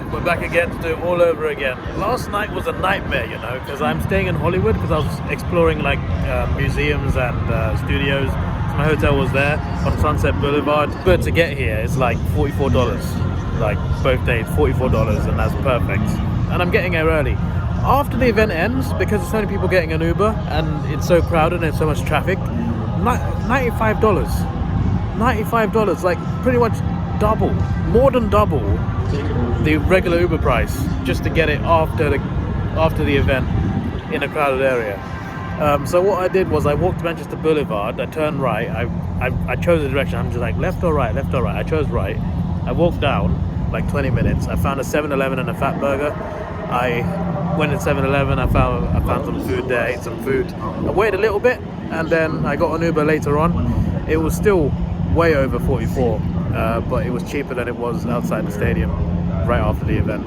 there, we're back again to do it all over again. Last night was a nightmare, you know, because I'm staying in Hollywood because I was exploring like museums and studios. So my hotel was there on Sunset Boulevard. But to get here, it's like $44. Like both days, $44, and that's perfect. And I'm getting here early. After the event ends, because there's so many people getting an Uber and it's so crowded and there's so much traffic, $95. $95, like pretty much double, more than double the regular Uber price just to get it after the event in a crowded area. So what I did was I walked to Manchester Boulevard, I turned right, I chose a direction, I'm just like left or right, I chose right. I walked down like 20 minutes, I found a 7-Eleven and a Fat Burger. I went to 7-Eleven, I found some food there, ate some food. I waited a little bit and then I got an Uber later on. It was still way over 44, but it was cheaper than it was outside the stadium right after the event.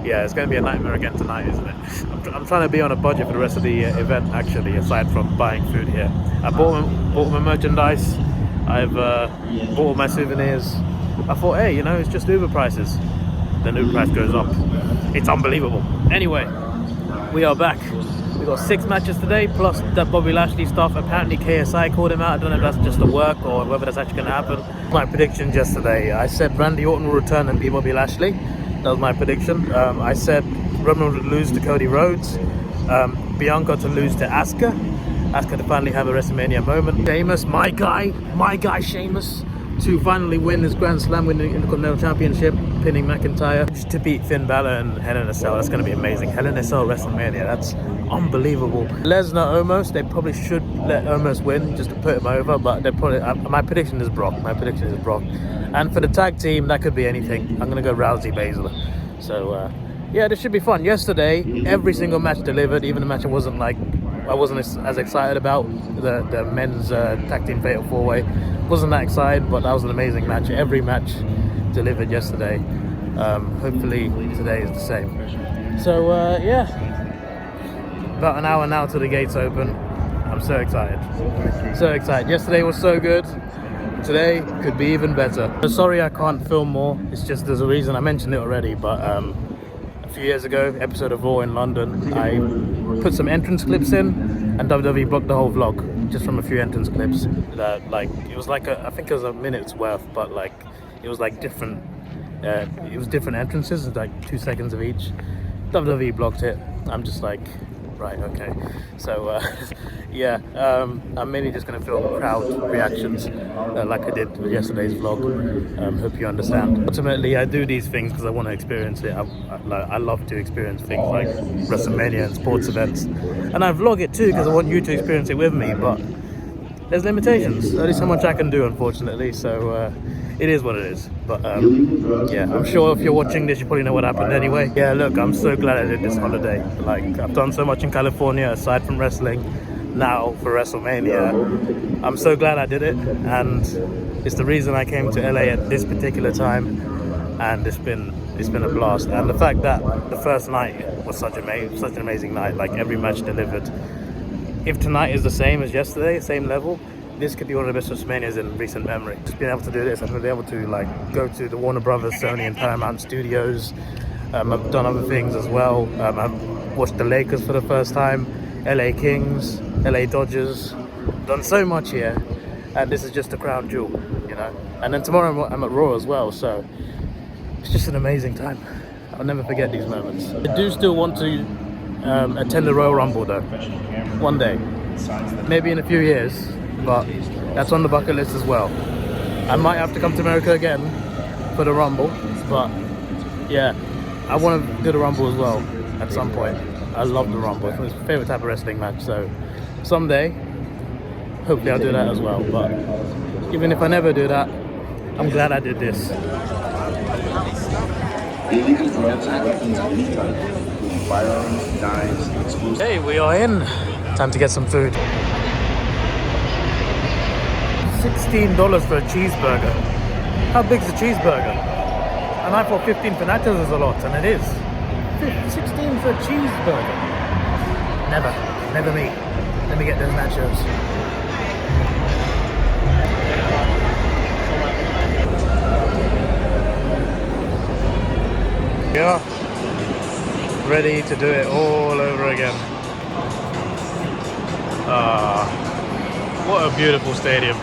Yeah, it's going to be a nightmare again tonight, isn't it? I'm trying to be on a budget for the rest of the event, actually, aside from buying food here. I bought my merchandise, I've bought all my souvenirs. I thought, hey, you know, it's just Uber prices. Then Uber price goes up. It's unbelievable. Anyway, we are back. We got 6 matches today, plus that Bobby Lashley stuff. Apparently KSI called him out. I don't know if that's just a work or whether that's actually going to happen. My prediction yesterday, I said Randy Orton will return and beat Bobby Lashley. That was my prediction. I said Roman would lose to Cody Rhodes, Bianca to lose to Asuka to finally have a WrestleMania moment. Sheamus, my guy Sheamus, to finally win his Grand Slam, win the Intercontinental Championship, pinning McIntyre, to beat Finn Balor and Hell in a Cell. That's going to be amazing. Hell in a Cell WrestleMania, that's unbelievable. Lesnar Omos, they probably should let Omos win just to put him over, but they're probably, my prediction is Brock. And for the tag team, that could be anything. I'm going to go Rousey Baszler. So yeah, this should be fun. Yesterday, every single match delivered, even the match I wasn't as excited about, the men's tag team fatal 4-way. Wasn't that excited, but that was an amazing match. Every match delivered yesterday. Hopefully today is the same. So yeah, about an hour now till the gates open. I'm so excited. Yesterday was so good. Today could be even better. Sorry I can't film more. It's just there's a reason. I mentioned it already, but a few years ago, episode of Raw in London, I put some entrance clips in, and WWE blocked the whole vlog just from a few entrance clips. That like it was like I think it was a minute's worth, but like it was like different. It was different entrances, like 2 seconds of each. WWE blocked it. I'm just like, right, okay. So yeah, I'm mainly just going to film crowd reactions like I did with yesterday's vlog. Hope you understand. Ultimately, I do these things because I want to experience it. I love to experience things like WrestleMania and sports events. And I vlog it too because I want you to experience it with me, but there's limitations. Only so much I can do, unfortunately, so it is what it is. But yeah, I'm sure if you're watching this, you probably know what happened anyway. Yeah, look, I'm so glad I did this holiday. Like, I've done so much in California aside from wrestling. Now for WrestleMania, I'm so glad I did it, and it's the reason I came to LA at this particular time, and it's been a blast. And the fact that the first night was such an amazing night, like every match delivered. If tonight is the same as yesterday, same level, this could be one of the best WrestleManias in recent memory. Just being able to do this, I'm going to be able to like go to the Warner Brothers, Sony and Paramount studios. I've done other things as well. I've watched the Lakers for the first time, LA Kings, LA Dodgers. I've done so much here, and this is just a crown jewel, you know. And then tomorrow I'm at Raw as well, so it's just an amazing time. I'll never forget these moments. I do still want to attend the Royal Rumble though, one day, maybe in a few years, but that's on the bucket list as well. I might have to come to America again for the Rumble, but yeah, I want to do the Rumble as well at some point. I love the Rumble. It's my favorite type of wrestling match, so someday hopefully I'll do that as well. But even if I never do that, I'm glad I did this. Hey, we are in. Time to get some food. $16 for a cheeseburger. How big's a cheeseburger? And I thought 15 for nachos is a lot, and it is. 16 for a cheeseburger. Never me. Let me get those nachos. We are ready to do it all over again. What a beautiful stadium.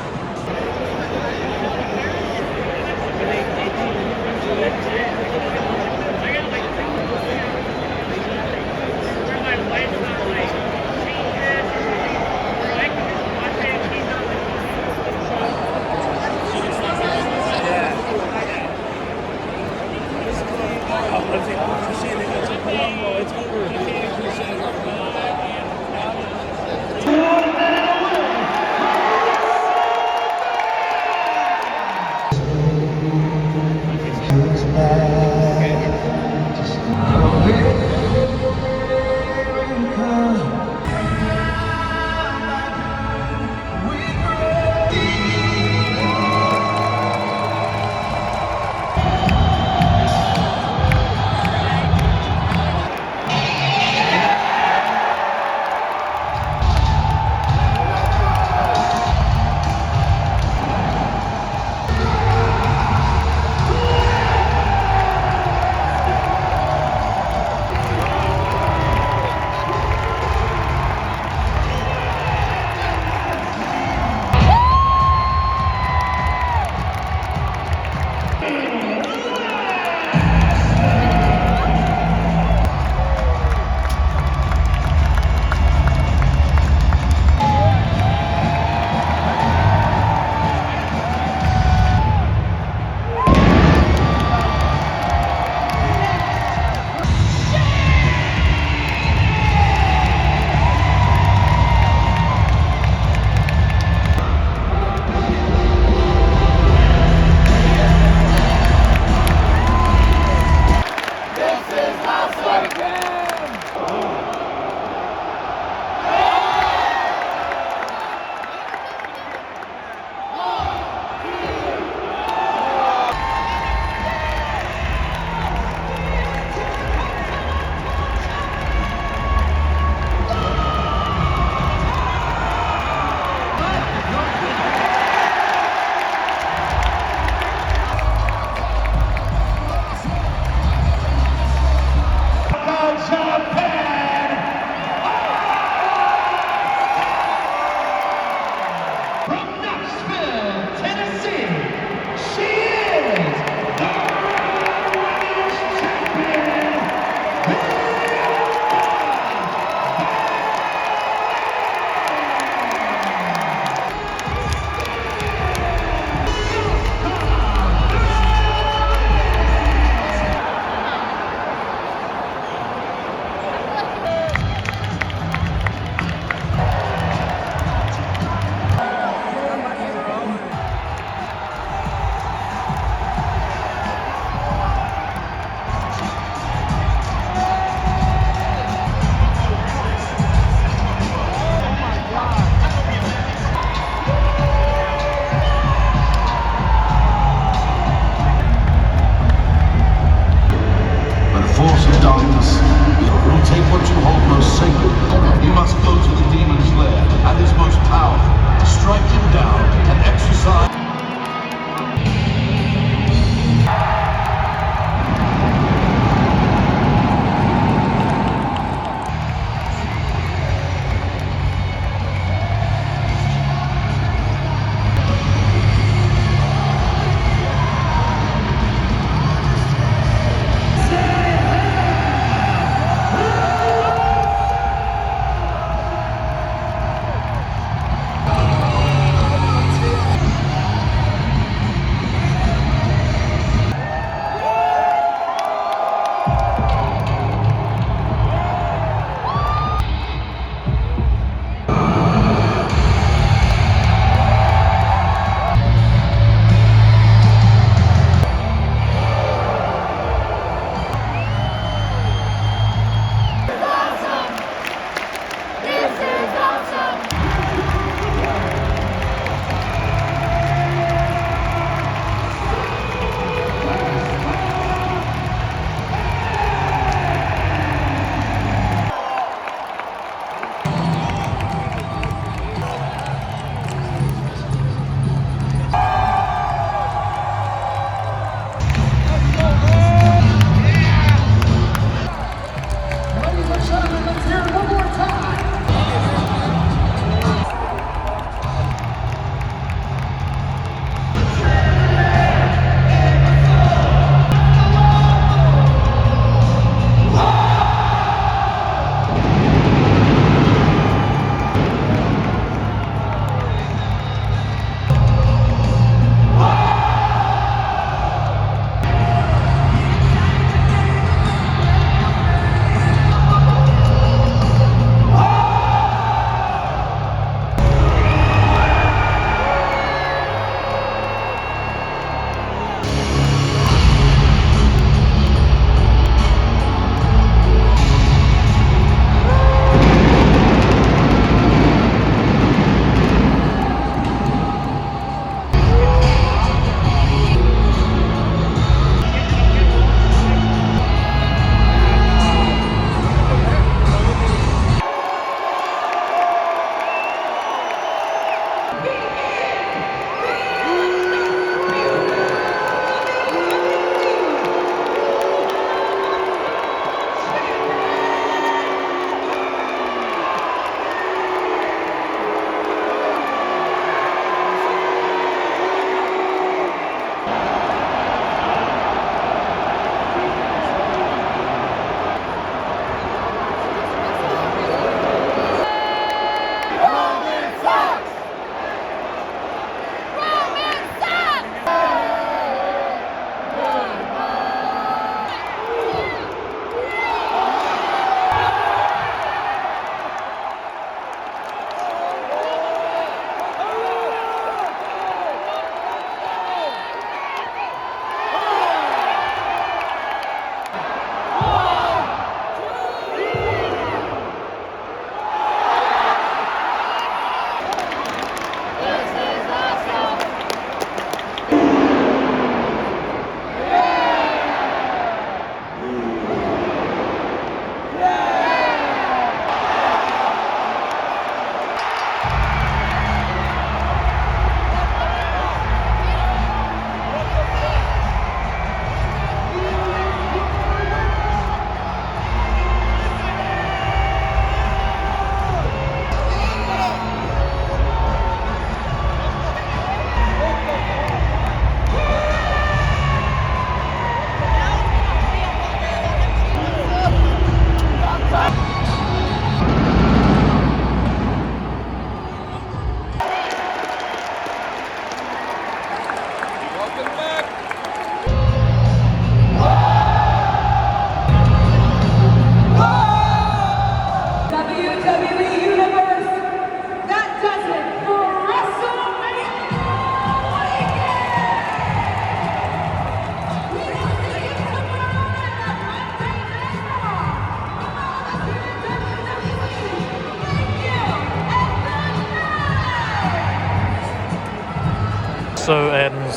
So ends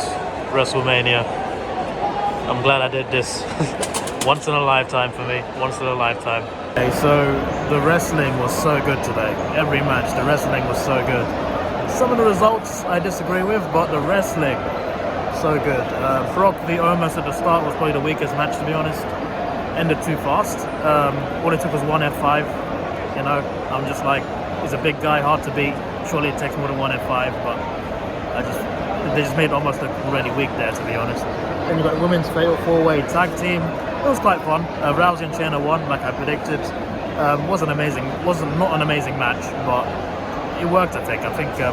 Wrestlemania. I'm glad I did this. Once in a lifetime for me. Once in a lifetime. Okay, so the wrestling was so good today. Every match, the wrestling was so good. Some of the results I disagree with, but the wrestling, so good. Brock v. Omos at the start was probably the weakest match, to be honest. Ended too fast. All it took was one F5. You know, I'm just like, he's a big guy, hard to beat. Surely it takes more than one F5, but they just made it almost look really weak there, to be honest. Then you got women's fatal 4-way tag team. It was quite fun. Rousey and Shayna won, like I predicted. Wasn't not an amazing match, but it worked. I think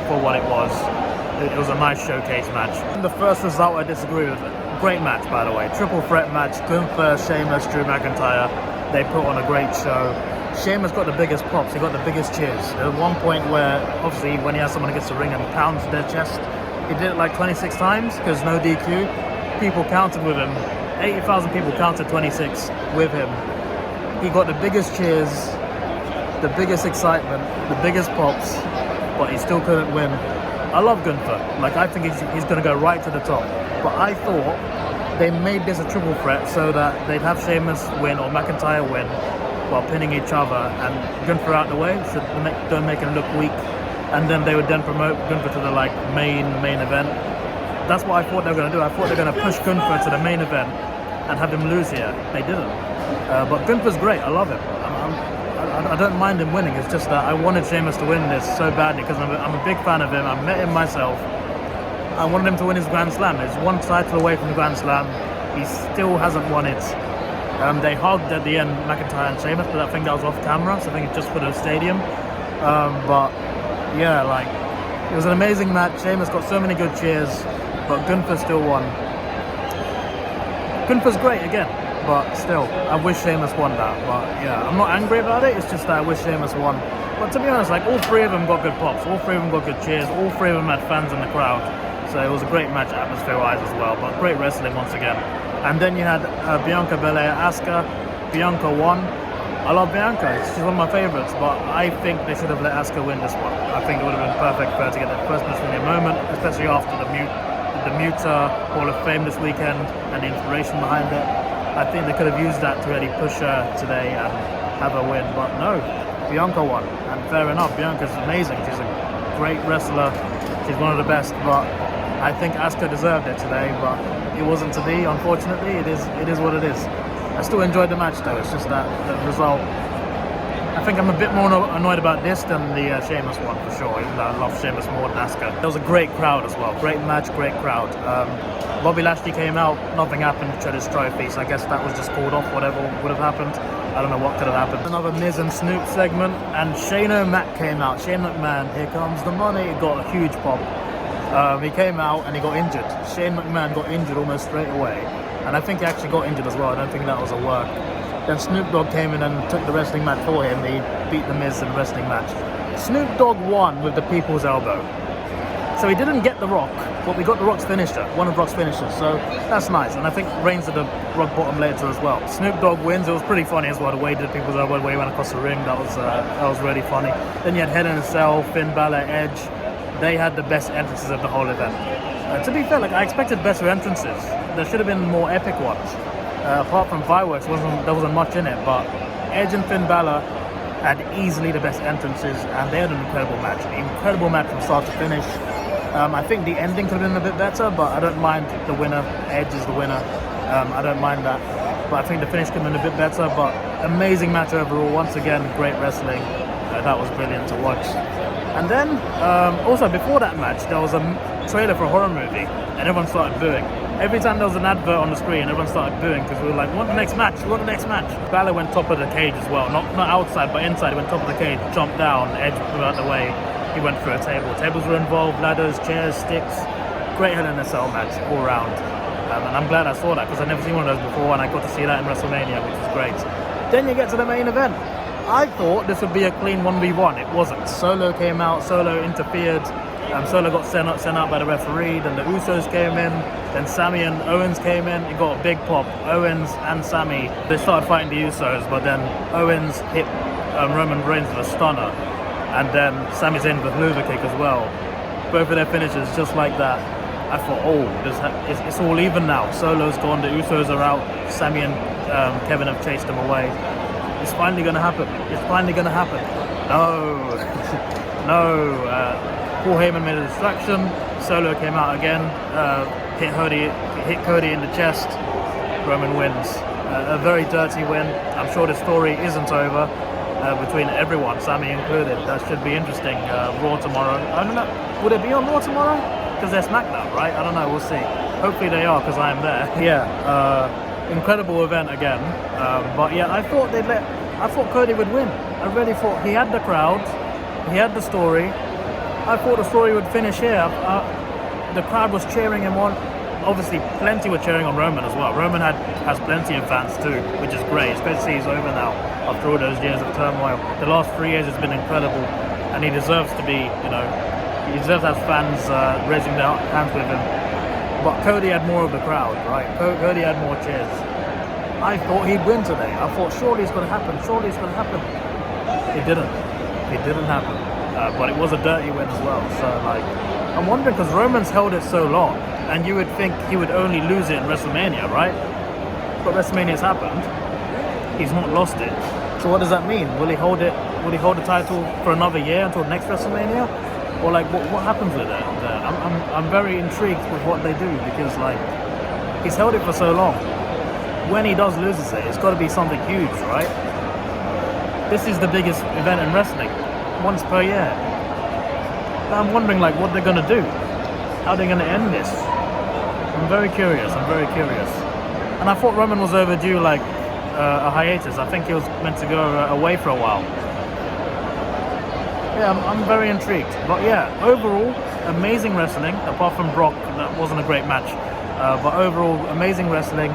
for what it was a nice showcase match. And the first result I disagree with. Great match, by the way. Triple threat match. Gunther, Sheamus, Drew McIntyre. They put on a great show. Sheamus got the biggest pops. He got the biggest cheers. There was one point where, obviously, when he has someone against the ring and pounds their chest, he did it like 26 times because no DQ. People counted with him. 80,000 people counted 26 with him. He got the biggest cheers, the biggest excitement, the biggest pops, but he still couldn't win. I love Gunther. Like, I think he's going to go right to the top. But I thought they made this a triple threat so that they'd have Sheamus win or McIntyre win while pinning each other and Gunther out the way, so don't make him look weak. And then they would then promote Gunther to the like main event. That's what I thought they were going to do. I thought they were going to push Gunther to the main event and have him lose here. They didn't. But Gunther's great. I love him. I don't mind him winning. It's just that I wanted Sheamus to win this so badly because I'm a big fan of him. I met him myself. I wanted him to win his Grand Slam. He's one title away from the Grand Slam. He still hasn't won it. They hugged at the end, McIntyre and Sheamus, but I think that was off camera, so I think it's just for the stadium. But yeah, like, it was an amazing match. Sheamus got so many good cheers, but Gunther still won. Gunther's great again, but still, I wish Sheamus won that. But yeah, I'm not angry about it, it's just that I wish Sheamus won. But to be honest, like, all three of them got good pops, all three of them got good cheers, all three of them had fans in the crowd. So it was a great match atmosphere-wise as well, but great wrestling once again. And then you had Bianca Belair, Asuka. Bianca won. I love Bianca, she's one of my favourites, but I think they should have let Asuka win this one. I think it would have been perfect for her to get that first WrestleMania moment, especially after the Muta Hall of Fame this weekend and the inspiration behind it. I think they could have used that to really push her today and have her win, but no, Bianca won. And fair enough, Bianca's amazing, she's a great wrestler, she's one of the best, but I think Asuka deserved it today, but it wasn't to be, unfortunately. It is what it is. I still enjoyed the match though, it's just that the result. I think I'm a bit more annoyed about this than the Sheamus one for sure, even though I love Sheamus more than Asuka. There was a great crowd as well, great match, great crowd. Bobby Lashley came out, nothing happened to his trophy, so I guess that was just called off, whatever would have happened. I don't know what could have happened. Another Miz and Snoop segment, and Shane O'Mac came out. Shane McMahon, here comes the money, got a huge pop. He came out and he got injured. Shane McMahon got injured almost straight away. And I think he actually got injured as well. I don't think that was a work. Then Snoop Dogg came in and took the wrestling match for him. He beat The Miz in the wrestling match. Snoop Dogg won with the people's elbow. So he didn't get the Rock, but we got the Rock's finisher, one of Rock's finishers. So that's nice. And I think Reigns did the Rock bottom later as well. Snoop Dogg wins. It was pretty funny as well. The way he did people's elbow, the way he went across the ring. That was really funny. Then you had Hell in a Cell, Finn Balor, Edge. They had the best entrances of the whole event. To be fair, like, I expected better entrances. There should have been more epic ones. Apart from fireworks, there wasn't much in it, but Edge and Finn Balor had easily the best entrances, and they had an incredible match. An incredible match from start to finish. I think the ending could have been a bit better, but I don't mind the winner. Edge is the winner. I don't mind that. But I think the finish could have been a bit better, but amazing match overall. Once again, great wrestling. That was brilliant to watch. And then, also before that match, there was a trailer for a horror movie, and everyone started booing. Every time there was an advert on the screen, everyone started booing because we were like, "We want the next match, we want the next match." Balor went top of the cage as well, not outside, but inside. He went top of the cage, jumped down, Edge blew out the way. He went through a table. Tables were involved, ladders, chairs, sticks. Great Hell in a Cell match all round. And I'm glad I saw that because I've never seen one of those before, and I got to see that in WrestleMania, which was great. Then you get to the main event. I thought this would be a clean 1v1. It wasn't. Solo came out, Solo interfered. Solo got sent out by the referee. Then the Usos came in. Then Sami and Owens came in. It got a big pop. Owens and Sami, they started fighting the Usos, but then Owens hit Roman Reigns with a stunner. And then Sami Zayn with a Hoover kick as well. Both of their finishes just like that. I thought, oh, it's all even now. Solo's gone, the Usos are out, Sami and Kevin have chased them away. It's finally going to happen. It's finally going to happen. No, no. Paul Heyman made a distraction. Solo came out again, hit Cody in the chest. Roman wins. A very dirty win. I'm sure the story isn't over between everyone, Sami included. That should be interesting. Raw tomorrow. I don't know. Would it be on Raw tomorrow? Because they're SmackDown, right? I don't know. We'll see. Hopefully they are, because I am there. Yeah. Incredible event again. But yeah, I thought Cody would win. I really thought he had the crowd. He had the story. I thought the story would finish here. The crowd was cheering him on. Obviously, plenty were cheering on Roman as well. Roman has plenty of fans too, which is great, especially he's over now after all those years of turmoil. The last 3 years has been incredible, and he deserves to be, he deserves to have fans raising their hands with him. But Cody had more of the crowd, right? Cody had more cheers. I thought he'd win today. I thought, surely it's going to happen, surely it's going to happen. It didn't. It didn't happen. But it was a dirty win as well. So, I'm wondering, because Roman's held it so long, and you would think he would only lose it in WrestleMania, right? But WrestleMania's happened. He's not lost it. So what does that mean? Will he hold it? Will he hold the title for another year until next WrestleMania? Or what happens with it? I'm very intrigued with what they do, because he's held it for so long. When he does lose it, it's got to be something huge, right? This is the biggest event in wrestling, once per year. I'm wondering what they're gonna do. How they're gonna end this. I'm very curious. And I thought Roman was overdue a hiatus. I think he was meant to go away for a while. Yeah, I'm very intrigued. But yeah, overall, amazing wrestling. Apart from Brock, that wasn't a great match. But overall, amazing wrestling.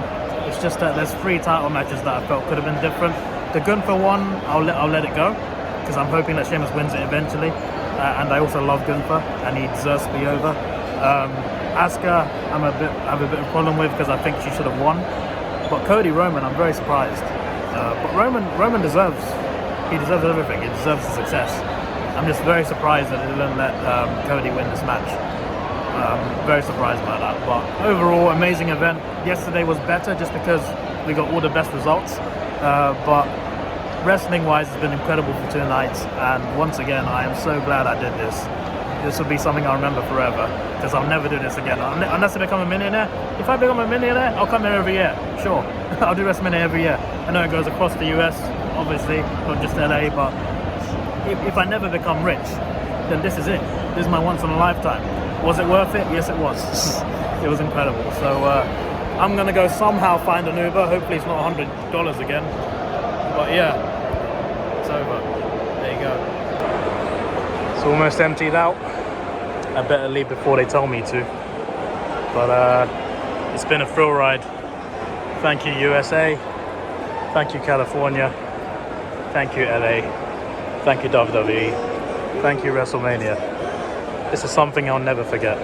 It's just that there's 3 title matches that I felt could have been different. The Gunther one, I'll let it go, because I'm hoping that Sheamus wins it eventually. And I also love Gunther, and he deserves to be over. Asuka, I have a bit of a problem with, because I think she should have won. But Cody Roman, I'm very surprised. But Roman deserves everything. He deserves the success. I'm just very surprised that they didn't let Cody win this match. Very surprised by that. But overall, amazing event. Yesterday was better just because we got all the best results. But wrestling-wise, it's been incredible for 2 nights. And once again, I am so glad I did this. This will be something I'll remember forever, because I'll never do this again. Unless I become a millionaire. If I become a millionaire, I'll come here every year. Sure. I'll do WrestleMania every year. I know it goes across the US, obviously, not just LA, but if I never become rich, then this is it. This is my once in a lifetime. Was it worth it? Yes, it was. It was incredible. So I'm going to go somehow find an Uber. Hopefully it's not $100 again. But yeah, it's over. There you go. It's almost emptied out. I better leave before they tell me to. But it's been a thrill ride. Thank you, USA. Thank you, California. Thank you, LA. Thank you, WWE. Thank you, WrestleMania. This is something I'll never forget.